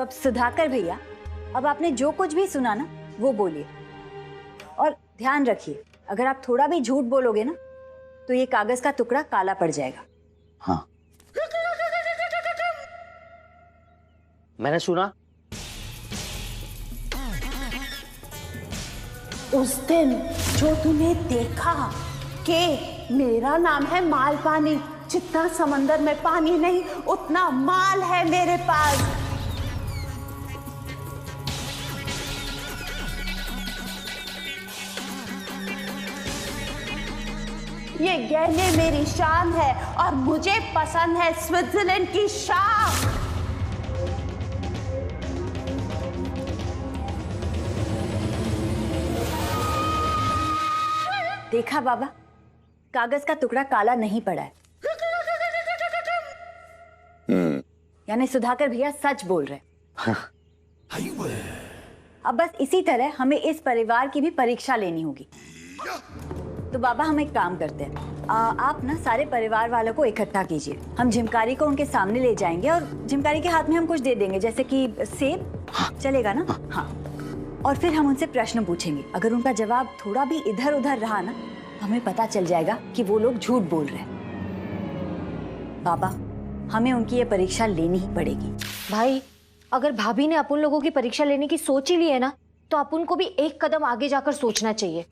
तो अब सुधाकर भैया, अब आपने जो कुछ भी सुना ना वो बोलिए, और ध्यान रखिए अगर आप थोड़ा भी झूठ बोलोगे ना तो ये कागज का टुकड़ा काला पड़ जाएगा। हाँ, मैंने सुना उस दिन जो तूने देखा कि मेरा नाम है माल पानी, जितना समंदर में पानी नहीं उतना माल है मेरे पास। ये गहने मेरी शान है और मुझे पसंद है स्विट्जरलैंड की शान। देखा बाबा, कागज का टुकड़ा काला नहीं पड़ा है। यानी सुधाकर भैया सच बोल रहे। अब बस इसी तरह हमें इस परिवार की भी परीक्षा लेनी होगी। तो बाबा हम एक काम करते हैं, आप ना सारे परिवार वालों को इकट्ठा कीजिए, हम झिमकारी को उनके सामने ले जाएंगे और झिमकारी के हाथ में हम कुछ दे देंगे, जैसे कि सेब। चलेगा ना? हाँ। और फिर हम उनसे प्रश्न पूछेंगे, अगर उनका जवाब थोड़ा भी इधर उधर रहा ना, हमें पता चल जाएगा कि वो लोग झूठ बोल रहे हैं। बाबा हमें उनकी ये परीक्षा लेनी ही पड़ेगी। भाई अगर भाभी ने अपन लोगों की परीक्षा लेने की सोच ही ली है ना, तो अपन को भी एक कदम आगे जाकर सोचना चाहिए।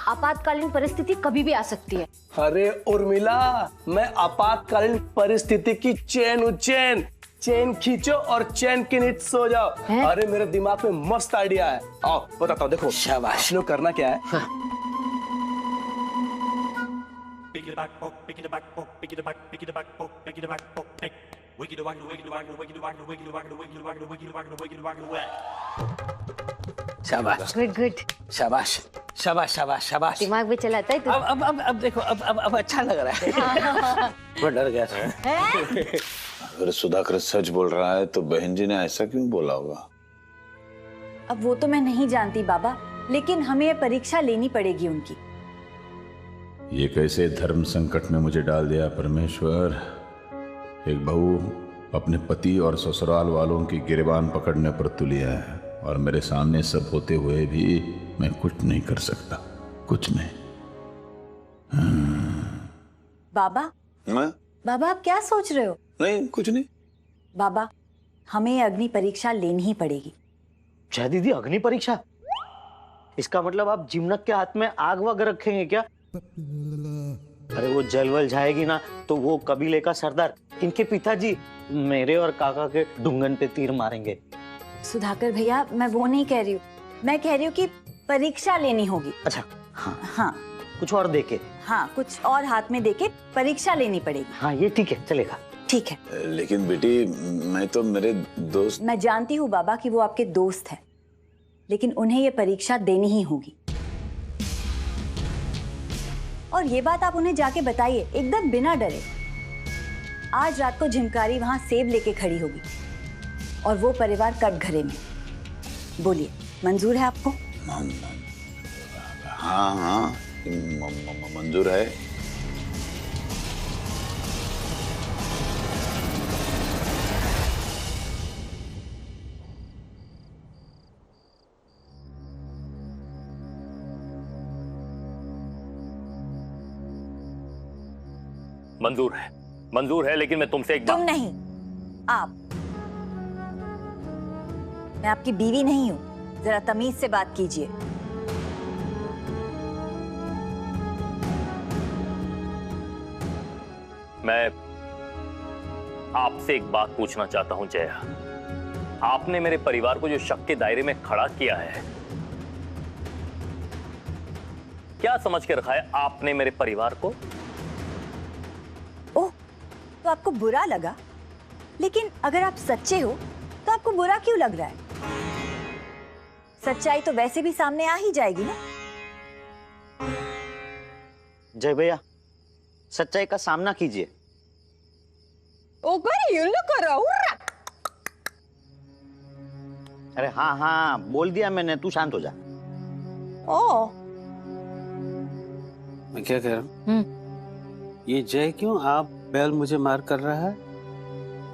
आपातकालीन परिस्थिति कभी भी आ सकती है। अरे उर्मिला, मैं आपातकालीन परिस्थिति की चेन खींचो और चैन के नीचे सो जाओ। अरे मेरे दिमाग में मस्त आइडिया है, आओ बताता हूँ। देखो शाबाश, लो करना क्या है। शाबाश गुड, शाबाश शाबाश शाबाश शाबाश। दिमाग भी चलाता है तू। अब देखो, अब अच्छा लग रहा है। मैं डर गया था। अगर सुधाकर सच बोल रहा है तो बहन जी ने ऐसा क्यों बोला होगा? अब वो तो मैं नहीं जानती बाबा, लेकिन हमें ये परीक्षा लेनी पड़ेगी उनकी। ये कैसे धर्म संकट में मुझे डाल दिया परमेश्वर। एक बहू अपने पति और ससुराल वालों की गिरबान पकड़ने पर तुली है, और मेरे सामने सब होते हुए भी मैं कुछ नहीं कर सकता, कुछ नहीं। बाबा बाबा आप क्या सोच रहे हो? नहीं, कुछ नहीं। बाबा हमें अग्नि परीक्षा लेनी ही पड़ेगी। जय दीदी, अग्नि परीक्षा? इसका मतलब आप जिमनक के हाथ में आग वग रखेंगे क्या? अरे वो जलवल जाएगी ना तो वो कबीले का सरदार, इनके पिताजी मेरे और काका के डुंगन पे तीर मारेंगे। सुधाकर भैया मैं वो नहीं कह रही हूँ, मैं कह रही हूँ कि परीक्षा लेनी होगी। अच्छा हाँ हाँ, कुछ और देके। हाँ कुछ और हाथ में देके परीक्षा लेनी पड़ेगी। हाँ ये ठीक है, चलेगा। ठीक है। लेकिन बेटी मैं तो मेरे दोस्त। मैं जानती हूँ बाबा कि वो आपके दोस्त हैं, लेकिन उन्हें ये परीक्षा देनी ही होगी। और ये बात आप उन्हें जाके बताइए एकदम बिना डरे। आज रात को झिमकारी वहां सेब लेके खड़ी होगी और वो परिवार कटघरे में। बोलिए मंजूर है आपको? हाँ हाँ मंजूर है। मंजूर है, लेकिन मैं तुमसे एक बात। तुम नहीं, आप। मैं आपकी बीवी नहीं हूं, जरा तमीज से बात कीजिए। मैं आपसे एक बात पूछना चाहता हूं जया। आपने मेरे परिवार को जो शक के दायरे में खड़ा किया है, क्या समझ के रखा है आपने मेरे परिवार को? ओह, तो आपको बुरा लगा? लेकिन अगर आप सच्चे हो तो आपको बुरा क्यों लग रहा है? सच्चाई तो वैसे भी सामने आ ही जाएगी ना। जय भैया, सच्चाई का सामना कीजिए। अरे हाँ हाँ बोल दिया मैंने, तू शांत हो जा। ओ मैं क्या कह रहा हूँ, ये जय क्यों आप बैल मुझे मार कर रहा है?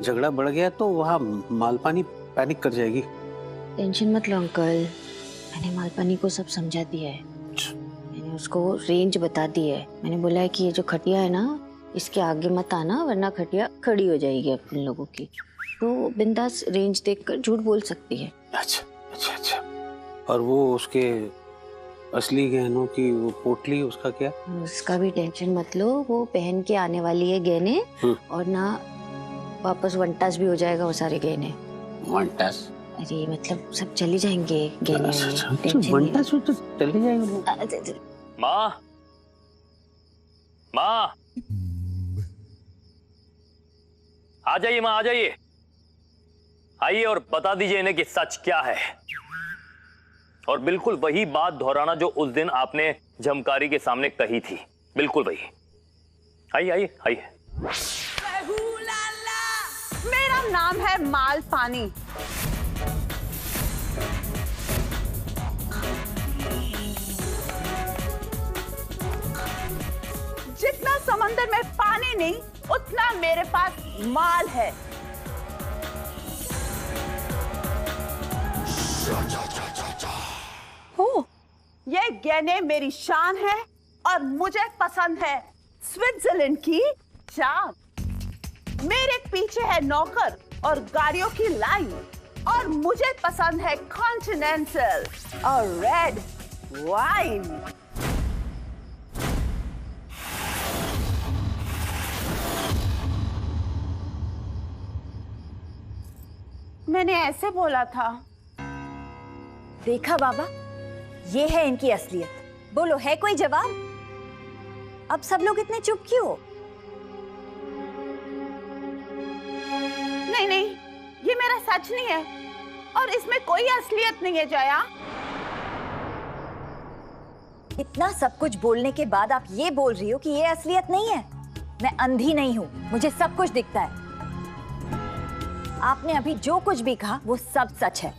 झगड़ा बढ़ गया तो वहाँ मालपानी पैनिक कर जाएगी। टेंशन मत लो अंकल, मैंने मालपानी को सब समझा दिया है। मैंने उसको रेंज बता दी है। मैंने बोला है कि ये जो खटिया है ना, इसके आगे मत आना वरना खटिया खड़ी हो जाएगी अपन लोगों की। तो बिंदास रेंज देखकर झूठ बोल सकती है। अच्छा अच्छा अच्छा। और वो उसके असली गहनों की वो पोटली, उसका क्या? उसका भी टेंशन मत लो, वो पहन के आने वाली है गहने, और ना वापस वनटास भी हो जाएगा वो सारे गहने। वनटास? अरे मतलब सब चली जाएंगे गहने। वनटास तो चली जाएंगे। माँ, माँ, आ जाइए माँ, आ जाइए, आइए और बता दीजिए इन्हें कि सच क्या है। और बिल्कुल वही बात दोहराना जो उस दिन आपने झमकारी के सामने कही थी, बिल्कुल वही। आइए आइए आइए। मेरा नाम है मालपानी। जितना समंदर में पानी नहीं, उतना मेरे पास माल है। ये गहने मेरी शान है और मुझे पसंद है स्विट्जरलैंड की चांद। मेरे पीछे है नौकर और गाड़ियों की लाइन, और मुझे पसंद है कॉन्टिनेंटल और रेड वाइन। मैंने ऐसे बोला था। देखा बाबा, ये है इनकी असलियत। बोलो, है कोई जवाब? अब सब लोग इतने चुप क्यों? नहीं नहीं, ये मेरा सच नहीं है और इसमें कोई असलियत नहीं है जया। इतना सब कुछ बोलने के बाद आप ये बोल रही हो कि ये असलियत नहीं है? मैं अंधी नहीं हूँ, मुझे सब कुछ दिखता है। आपने अभी जो कुछ भी कहा वो सब सच है,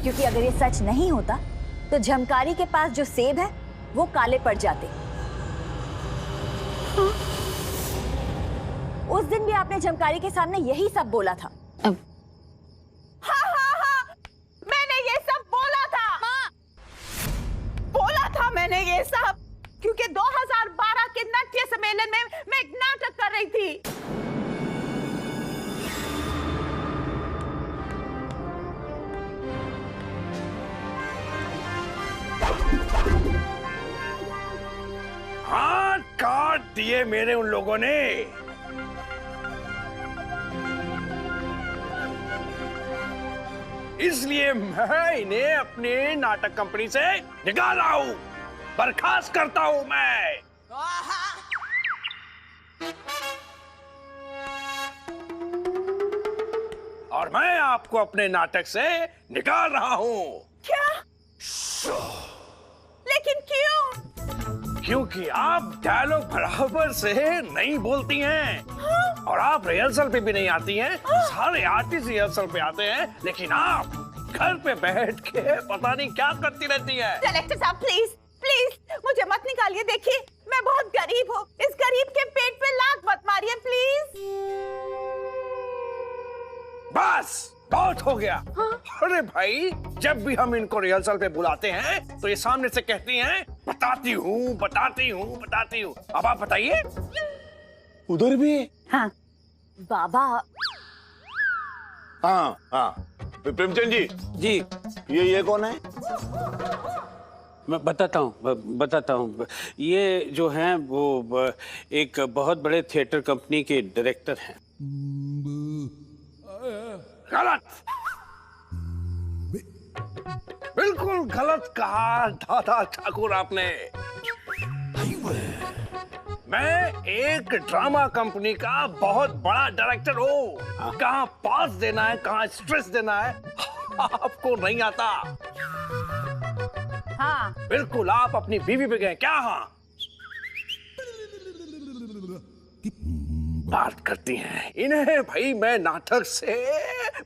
क्योंकि अगर ये सच नहीं होता तो झमकारी के पास जो सेब है वो काले पड़ जाते। उस दिन भी आपने झमकारी के सामने यही सब बोला था। हाँ, मैंने ये सब बोला था। बोला था मैंने ये सब, क्योंकि 2012 के नाट्य सम्मेलन में मैं एक नाटक कर रही थी। हाथ काट दिए मेरे उन लोगों ने। इसलिए मैं इन्हें अपनी नाटक कंपनी से निकाल रहा हूं, बर्खास्त करता हूं मैं। और मैं आपको अपने नाटक से निकाल रहा हूं। क्या? लेकिन क्यों? क्योंकि आप डायलॉग बराबर से नहीं बोलती हैं। और आप रिहर्सल पे भी नहीं आती हैं। सारे आर्टिस्ट रिहर्सल पे आते हैं, लेकिन आप घर पे बैठ के पता नहीं क्या करती रहती हैं। डायरेक्टर साहब प्लीज प्लीज मुझे मत निकालिए। देखिए मैं बहुत गरीब हूँ, इस गरीब के पेट पे लात मत मारिए प्लीज। बस बहुत हो गया। अरे भाई, जब भी हम इनको रिहर्सल पे बुलाते हैं तो ये सामने से कहती हैं बताती हूँ बताती हूँ बताती हूँ। अब आप बताइए। उधर भी? हाँ बाबा। हाँ हाँ, प्रेमचंद जी। जी ये कौन है? मैं बताता हूँ। ये जो हैं वो एक बहुत बड़े थिएटर कंपनी के डायरेक्टर हैं। गलत, बिल्कुल गलत कहा दादा ठाकुर आपने। मैं एक ड्रामा कंपनी का बहुत बड़ा डायरेक्टर हूँ। कहाँ पास देना है, कहाँ स्ट्रेस देना है, आपको नहीं आता। हाँ बिल्कुल, आप अपनी बीवी पे गए क्या? हाँ, बात करती हैं। इन्हें भाई मैं नाटक से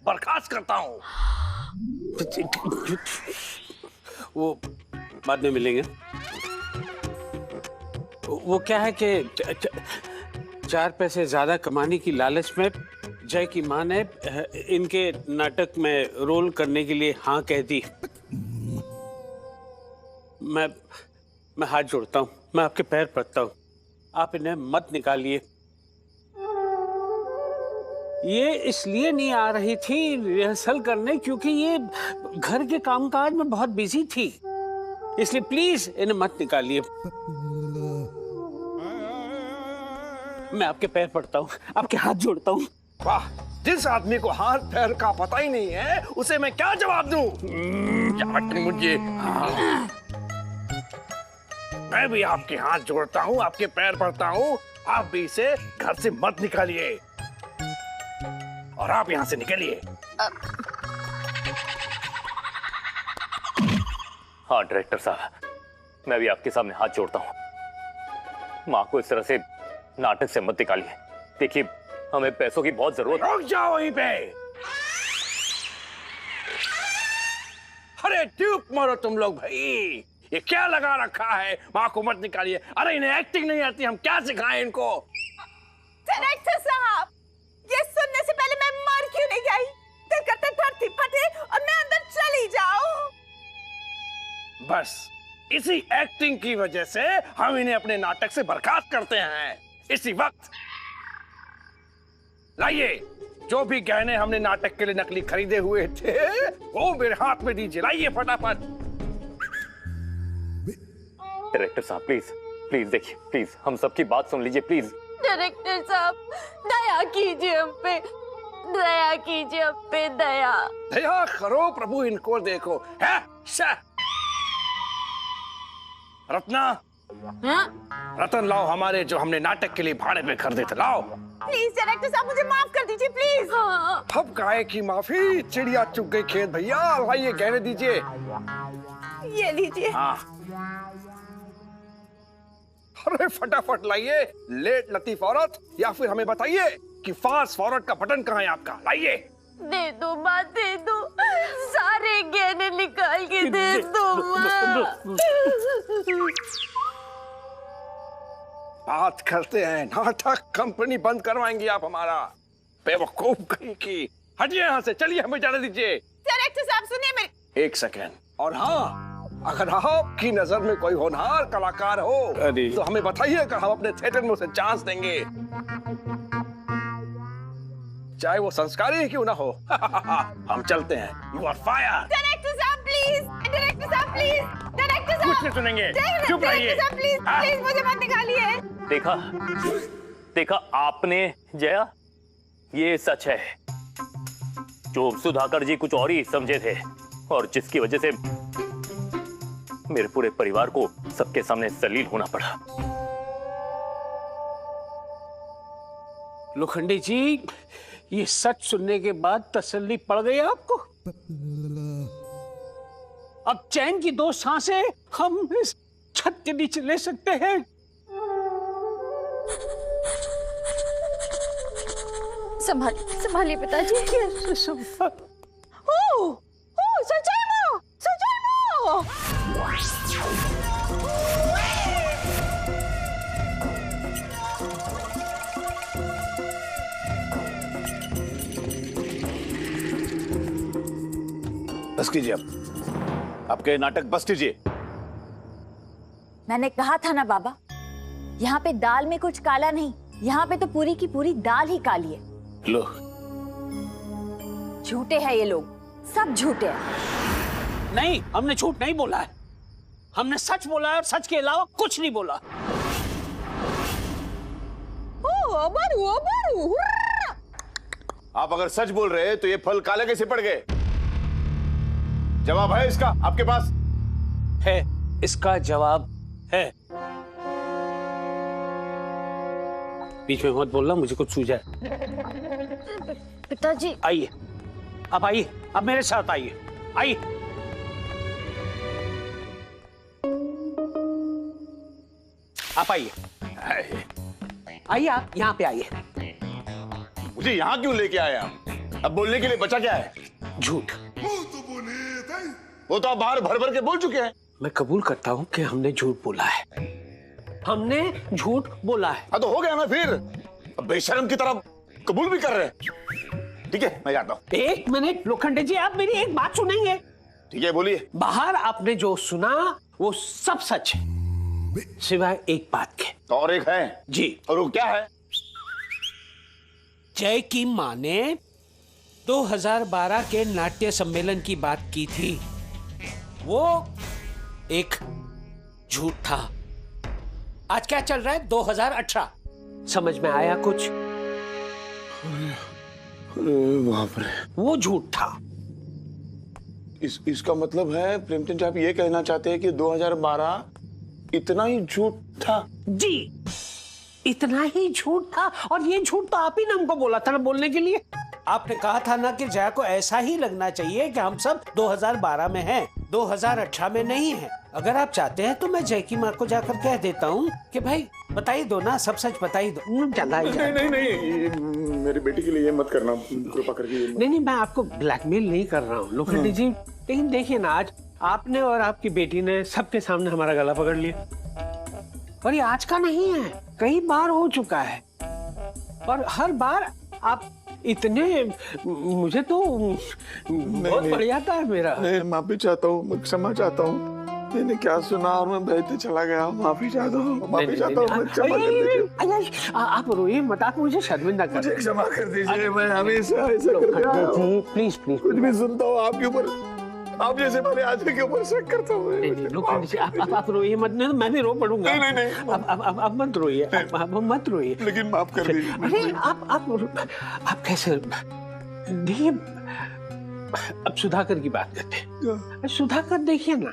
बर्खास्त करता हूँ। वो बाद में मिलेंगे। वो क्या है कि 4 पैसे ज्यादा कमाने की लालच में जय की माँ ने इनके नाटक में रोल करने के लिए हाँ कह दी। मैं हाथ जोड़ता हूँ, मैं आपके पैर पड़ता हूँ, आप इन्हें मत निकालिए। ये इसलिए नहीं आ रही थी रिहर्सल करने क्योंकि ये घर के कामकाज में बहुत बिजी थी, इसलिए प्लीज इन्हें मत निकालिए। मैं आपके पैर पड़ता हूँ, आपके हाथ जोड़ता हूँ। वाह, जिस आदमी को हाथ पैर का पता ही नहीं है उसे मैं क्या जवाब दूं? मुझे हाँ। मैं भी आपके हाथ जोड़ता हूँ, आपके पैर पड़ता हूँ, आप भी इसे घर से मत निकालिए और आप यहाँ से निकलिए। हाँ डायरेक्टर साहब, मैं भी आपके सामने हाथ जोड़ता हूँ। माँ को इस तरह से नाटक से मत निकालिए। देखिए, हमें पैसों की बहुत जरूरत है। रुक जाओ वहीं पे। अरे चुप मरो तुम लोग भाई, ये क्या लगा रखा है? माँ को मत निकालिए। अरे इन्हें एक्टिंग नहीं आती, हम क्या सिखाएं इनको? डायरेक्टर साहब, ये सुनने से पहले मैं मर क्यों नहीं गई? दिल करता धरती फटे और मैं अंदर चली जाऊं। बस इसी एक्टिंग की वजह से हम इन्हें अपने नाटक से बर्खास्त करते हैं। इसी वक्त लाइए, जो भी गहने हमने नाटक के लिए नकली खरीदे हुए थे वो मेरे हाथ में दीजिए। लाइए फटाफट। डायरेक्टर साहब प्लीज प्लीज देखिए, प्लीज हम सबकी बात सुन लीजिए प्लीज। डायरेक्टर साहब, दया कीजिए हम पे, दया कीजिए हम पे, दया। दया करो प्रभु, इनको देखो है। रत्ना, हाँ? रतन लाओ हमारे जो हमने नाटक के लिए भाड़े पे खरीदे थे, लाओ। प्लीज डायरेक्टर साहब, मुझे माफ कर दीजिए प्लीज। हाँ। अब गाय की माफी, चिड़िया चुग गई खेत भैया। लाइए गहने दीजिए। ये लीजिए। हाँ, अरे फटाफट लाइए। लेट लतीफ औरत, या फिर हमें बताइए कि फास्ट फॉरवर्ड का बटन कहाँ है आपका? लाइए। दे दो माँ, दे दो, सारे गहने निकाल के दे दो माँ। बात करते हैं, नाटक कंपनी बंद करवाएंगी आप हमारा। बेवकूफ कहीं की। हटिए यहाँ से, चलिए हमें जाने दीजिए। डायरेक्टर साहब सुनिए मेरी। एक सेकेंड। और हाँ, अगर आपकी नजर में कोई होनहार कलाकार हो तो हमें बताइएगा, हम अपने थिएटर में उसे चांस देंगे, चाहे वो संस्कारी ही क्यों ना हो। हम चलते हैं। You are fire. डायरेक्टर साहब प्लीज, डायरेक्टर साहब प्लीज, डायरेक्टर साहब कुछ नहीं सुनेंगे, चुप रहिए। प्लीज प्लीज मुझे मत निकालिए। देखा देखा आपने जया, ये सच है। जो सुधाकर जी कुछ और ही समझे थे और जिसकी वजह से मेरे पूरे परिवार को सबके सामने जलील होना पड़ा। लोखंडी जी, ये सच सुनने के बाद तसल्ली पड़ गई आपको? अब चैन की 2 सांसें हम इस छत के नीचे ले सकते हैं। संभालिए पिताजी। ओ सच्चाई माँ, सच्चाई माँ। बस कीजिए, अब आपके नाटक बस कीजिए। मैंने कहा था ना बाबा, यहाँ पे दाल में कुछ काला नहीं, यहाँ पे तो पूरी की पूरी दाल ही काली है। लो, झूठे हैं ये लोग, सब झूठे हैं। नहीं, हमने झूठ नहीं बोला है, हमने सच बोला है और सच के अलावा कुछ नहीं बोला। आप अगर सच बोल रहे हैं तो ये फल काले कैसे पड़ गए? जवाब है इसका आपके पास? है, इसका जवाब है। बीच में मत बोलना, मुझे कुछ सूझा है। पिताजी आइए, आप आइए, आप मेरे साथ आइए, आइए। आप आइए, आइए, आप यहाँ पे आइए। मुझे यहाँ क्यों लेके आए आप? अब बोलने के लिए बचा क्या है? झूठ। वो तो आप बाहर भर भर के बोल चुके हैं। मैं कबूल करता हूँ कि हमने झूठ बोला है, हमने झूठ बोला है। हाँ तो हो गया ना फिर। अब बेशर्म की तरफ कबूल भी कर रहे हैं। ठीक है, मैं जाता हूँ। एक मिनट लोखंडे जी, आप मेरी एक बात सुनेंगे? ठीक है, बोलिए। बाहर आपने जो सुना वो सब सच है, सिवाय एक बात के। तो और एक है जी। और वो क्या है? जय की माँ ने 2012 के नाट्य सम्मेलन की बात की थी, वो एक झूठ था। आज क्या चल रहा है? 2018। समझ में आया कुछ? बाप रे, वो झूठ था। इसका मतलब है प्रेमचंद जी, आप ये कहना चाहते हैं कि 2012 इतना ही झूठ था? जी, इतना ही झूठ था। और ये झूठ तो आप ही ने हमको बोला था ना बोलने के लिए। आपने कहा था ना कि जया को ऐसा ही लगना चाहिए कि हम सब 2012 में हैं, 2018 में नहीं है। अगर आप चाहते हैं तो मैं जय की माँ को जाकर कह देता हूँ कि भाई बताई दो ना, सब सच बताई दो। नहीं, मेरी बेटी के लिए ये मत करना, कृपा करके। नहीं, मैं आपको ब्लैकमेल नहीं कर रहा हूँ लोखंडे जी। लेकिन देखिए ना, आज आपने और आपकी बेटी ने सबके सामने हमारा गला पकड़ लिया। और ये आज का नहीं है, कई बार हो चुका है। और हर बार आप इतने, मुझे तो बहुत बढ़िया था मेरा। माफी चाहता हूँ, मैं क्षमा चाहता हूँ। मैंने क्या सुना और मैं बहते चला गया। माफी चाहता हूँ, माफी चाहता हूँ। क्षमा कर दीजिए। आप रोइए मत, आप मुझे शर्मिंदा कर, मुझे क्षमा कर दीजिए। मैं हमेशा ऐसा करता हूँ। Please please. कुछ भी सुनता हूँ आपके ऊपर, आप जैसे मेरे आदमी के ऊपर शक करता हूँ। आप रोइए मत, नहीं तो मैं भी रो पड़ूंगा। नहीं। अब मत रोइए, अब मत रोइए। लेकिन माफ कर दीजिए। अरे आप कैसे? देखिए, अब सुधाकर की बात करते हैं। सुधाकर देखिए ना,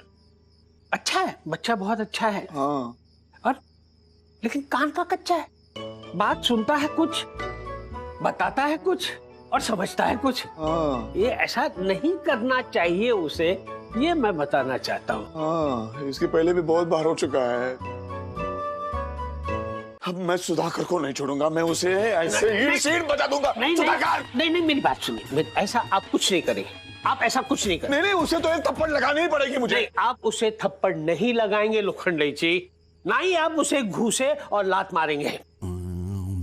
अच्छा है, बच्चा बहुत अच्छा है। हाँ। और लेकिन कान का कच्चा है। बात सुनता है कुछ, बताता है कुछ और समझता है कुछ। हाँ। ये ऐसा नहीं करना चाहिए उसे, ये मैं बताना चाहता हूँ। हाँ, इसके पहले भी बहुत बार हो चुका है। अब मैं सुधाकर को नहीं छोड़ूंगा, मैं उसे ऐसे ईंट बता दूंगा। नहीं, मेरी बात सुनिए। ऐसा आप कुछ नहीं करेंगे, आप ऐसा कुछ नहीं करेंगे। नहीं, उसे तो एक थप्पड़ लगानी ही पड़ेगी मुझे। नहीं, आप उसे थप्पड़ नहीं लगाएंगे लोखंडे जी, ना ही आप उसे घूसे और लात मारेंगे।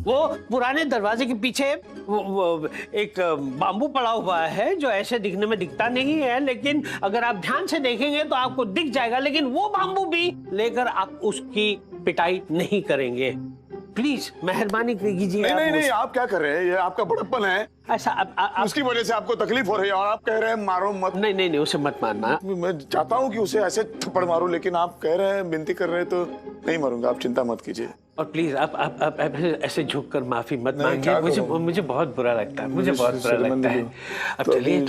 वो पुराने दरवाजे के पीछे वो एक बाम्बू पड़ा हुआ है जो ऐसे दिखने में दिखता नहीं है, लेकिन अगर आप ध्यान से देखेंगे तो आपको दिख जाएगा। लेकिन वो बाम्बू भी लेकर आप उसकी पिटाई नहीं करेंगे। प्लीज मेहरबानी कीजिए। नहीं, आप क्या कर रहे हैं? ये आपका बड़प्पन है। ऐसा उसकी वजह से आपको तकलीफ हो रही है और आप कह रहे हैं मारो मत। नहीं, उसे मत मारना। मैं चाहता हूँ कि उसे ऐसे थप्पड़ मारो, लेकिन आप कह रहे हैं, विनती कर रहे हैं, तो नहीं मारूंगा। आप चिंता मत कीजिए। और प्लीज आप ऐसे झुककर माफी मत मांगिए। मुझे बहुत बुरा लगता है, मुझे बहुत बुरा लगता है। अब चलिए,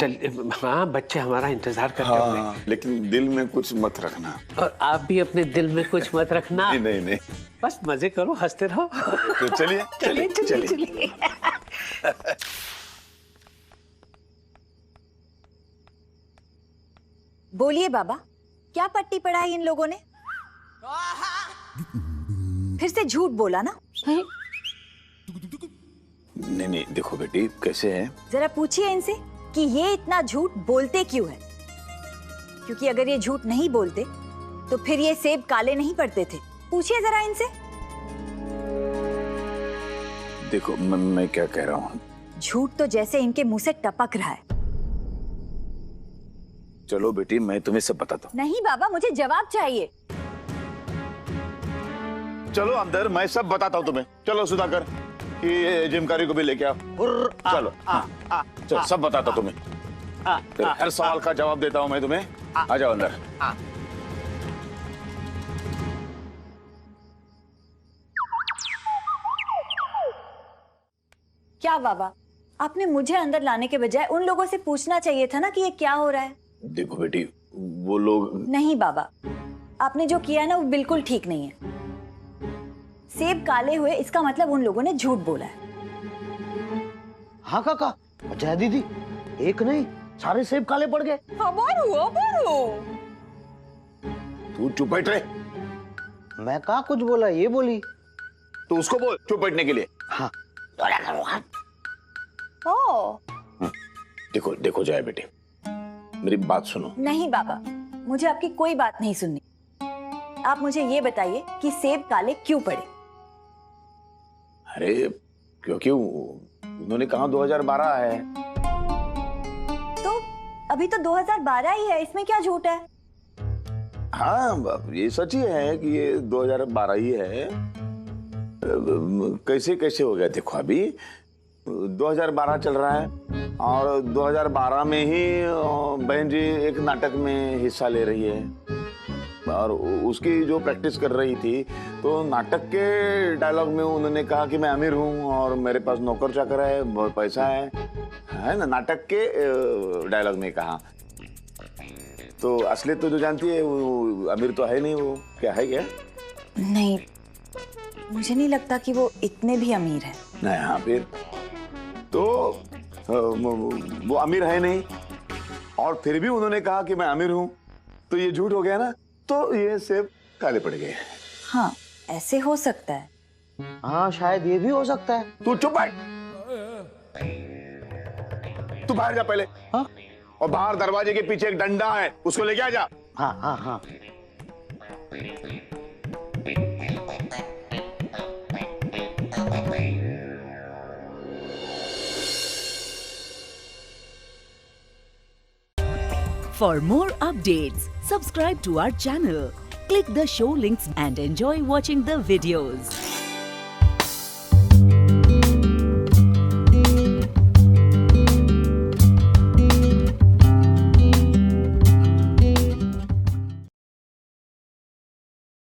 हाँ, बच्चे हमारा इंतजार करते होंगे। लेकिन दिल में कुछ मत रखना। और आप भी अपने दिल में कुछ मत रखना। नहीं, बस मजे करो, हंसते रहो। तो चलिए। बोलिए बाबा, क्या पट्टी पढ़ाई इन लोगों ने? फिर से झूठ बोला ना? नहीं, देखो बेटी, कैसे है, जरा पूछिए इनसे कि ये इतना झूठ बोलते क्यों है। क्योंकि अगर ये झूठ नहीं बोलते तो फिर ये सेब काले नहीं पड़ते थे। पूछिए जरा इनसे। देखो मैं क्या कह रहा हूँ। झूठ तो जैसे इनके मुंह से टपक रहा है। चलो बेटी, मैं तुम्हें सब बताता हूँ। नहीं बाबा, मुझे जवाब चाहिए। चलो अंदर, मैं सब बताता हूँ तुम्हें। चलो सुधाकर, ये जिमकारी को भी लेके आओ। चलो चलो, सब बताता तुम्हें। हर सवाल का जवाब देता हूँ मैं तुम्हें। आ जाओ अंदर। क्या बाबा, आपने मुझे अंदर लाने के बजाय उन लोगों से पूछना चाहिए था ना कि ये क्या हो रहा है। देखो बेटी, वो लोग। नहीं बाबा, आपने जो किया है ना वो बिल्कुल ठीक नहीं है। सेब काले हुए इसका मतलब उन लोगों ने झूठ बोला है। हाँ काका, जया दीदी, एक नहीं सारे सेब काले पड़ गए। तू चुप बैठ रहे। मैं कहा कुछ बोला, ये बोली। तो उसको बोल चुप बैठने के लिए। हाँ। देखो जया बेटी, मेरी बात सुनो। नहीं बाबा, मुझे आपकी कोई बात नहीं सुननी। आप मुझे ये बताइए कि सेब काले क्यों पड़े? अरे क्योंकि उन्होंने कहा 2012 है। तो अभी तो 2012 ही है, इसमें क्या झूठ है? हाँ ये सच ही है कि ये 2012 ही है। कैसे कैसे हो गया? देखो अभी 2012 चल रहा है और 2012 में ही बहन जी एक नाटक में हिस्सा ले रही है और उसकी जो प्रैक्टिस कर रही थी तो नाटक के डायलॉग में उन्होंने कहा कि मैं अमीर हूँ और मेरे पास नौकर चाकर है, बहुत पैसा है ना, नाटक के डायलॉग में कहा। तो असलियत तो जो जानती है वो अमीर तो है नहीं, वो क्या है क्या? नहीं, मुझे नहीं लगता कि वो इतने भी अमीर है। नहीं, हाँ फिर तो वो अमीर है नहीं और फिर भी उन्होंने कहा कि मैं अमीर हूं, तो ये झूठ हो गया ना। तो ये सेब काले पड़ गए। हाँ ऐसे हो सकता है। हाँ शायद ये भी हो सकता है। तू चुप बैठ, तू बाहर जा पहले। हाँ? और बाहर दरवाजे के पीछे एक डंडा है, उसको लेके आ जा। हाँ हाँ हाँ। For more updates, subscribe to our channel, click the show links and enjoy watching the videos.